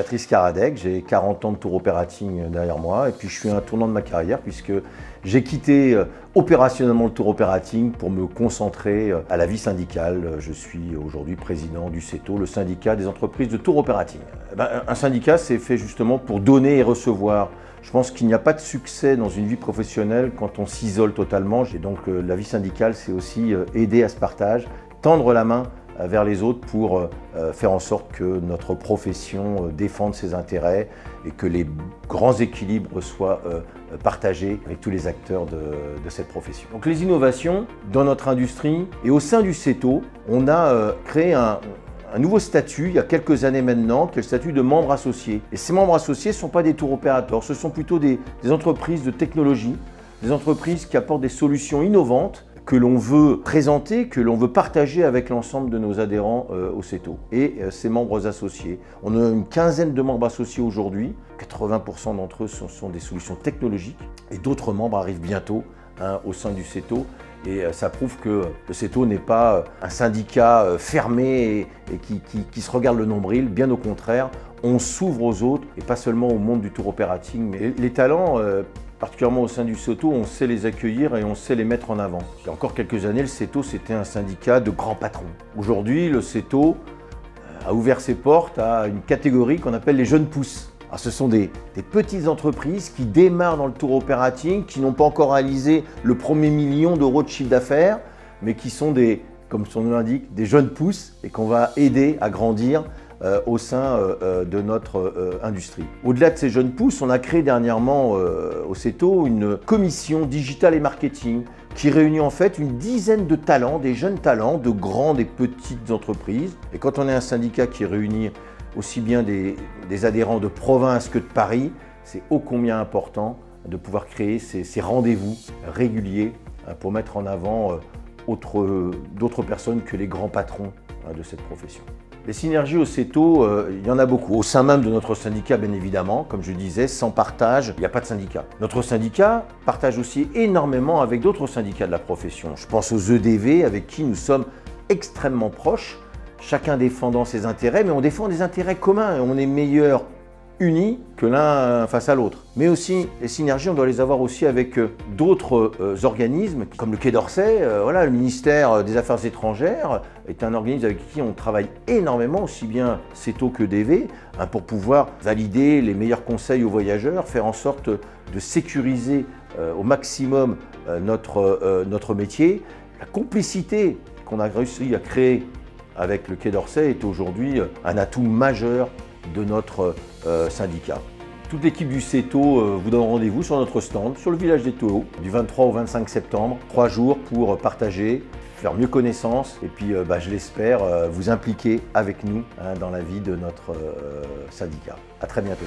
Patrice Karadec, j'ai 40 ans de tour operating derrière moi et puis je suis à un tournant de ma carrière puisque j'ai quitté opérationnellement le tour operating pour me concentrer à la vie syndicale. Je suis aujourd'hui président du CETO, le syndicat des entreprises de tour operating. Un syndicat, c'est fait justement pour donner et recevoir. Je pense qu'il n'y a pas de succès dans une vie professionnelle quand on s'isole totalement. Et donc la vie syndicale, c'est aussi aider à ce partage, tendre la main vers les autres pour faire en sorte que notre profession défende ses intérêts et que les grands équilibres soient partagés avec tous les acteurs de cette profession. Donc les innovations dans notre industrie et au sein du CETO, on a créé un nouveau statut il y a quelques années maintenant, qui est le statut de membre associé. Et ces membres associés ne sont pas des tour opérateurs, ce sont plutôt des entreprises de technologie, des entreprises qui apportent des solutions innovantes que l'on veut présenter, que l'on veut partager avec l'ensemble de nos adhérents au CETO et ses membres associés. On a une quinzaine de membres associés aujourd'hui, 80% d'entre eux sont des solutions technologiques et d'autres membres arrivent bientôt au sein du CETO. Et ça prouve que le CETO n'est pas un syndicat fermé et qui se regarde le nombril, bien au contraire, on s'ouvre aux autres et pas seulement au monde du tour operating. Mais les talents, particulièrement au sein du CETO, on sait les accueillir et on sait les mettre en avant. Il y a encore quelques années, le CETO, c'était un syndicat de grands patrons. Aujourd'hui, le CETO a ouvert ses portes à une catégorie qu'on appelle les jeunes pousses. Alors, ce sont des petites entreprises qui démarrent dans le tour operating, qui n'ont pas encore réalisé le premier million d'euros de chiffre d'affaires, mais qui sont comme son nom l'indique, des jeunes pousses et qu'on va aider à grandir au sein de notre industrie. Au-delà de ces jeunes pousses, on a créé dernièrement au CETO une commission digital et marketing qui réunit en fait une dizaine de talents, des jeunes talents de grandes et petites entreprises. Et quand on est un syndicat qui réunit aussi bien des adhérents de province que de Paris, c'est ô combien important de pouvoir créer ces rendez-vous réguliers pour mettre en avant d'autres personnes que les grands patrons de cette profession. Les synergies au CETO, il y en a beaucoup. Au sein même de notre syndicat, bien évidemment, comme je disais, sans partage, il n'y a pas de syndicat. Notre syndicat partage aussi énormément avec d'autres syndicats de la profession. Je pense aux EDV avec qui nous sommes extrêmement proches, chacun défendant ses intérêts, mais on défend des intérêts communs et on est meilleurs unis que l'un face à l'autre. Mais aussi, les synergies, on doit les avoir aussi avec d'autres organismes, comme le Quai d'Orsay. Voilà, le ministère des Affaires étrangères est un organisme avec qui on travaille énormément, aussi bien CETO que DV, pour pouvoir valider les meilleurs conseils aux voyageurs, faire en sorte de sécuriser au maximum notre métier. La complicité qu'on a réussi à créer avec le Quai d'Orsay est aujourd'hui un atout majeur de notre syndicat. Toute l'équipe du CETO vous donne rendez-vous sur notre stand, sur le village des Taureaux, du 23 au 25 septembre. 3 jours pour partager, faire mieux connaissance et puis, je l'espère, vous impliquer avec nous dans la vie de notre syndicat. À très bientôt.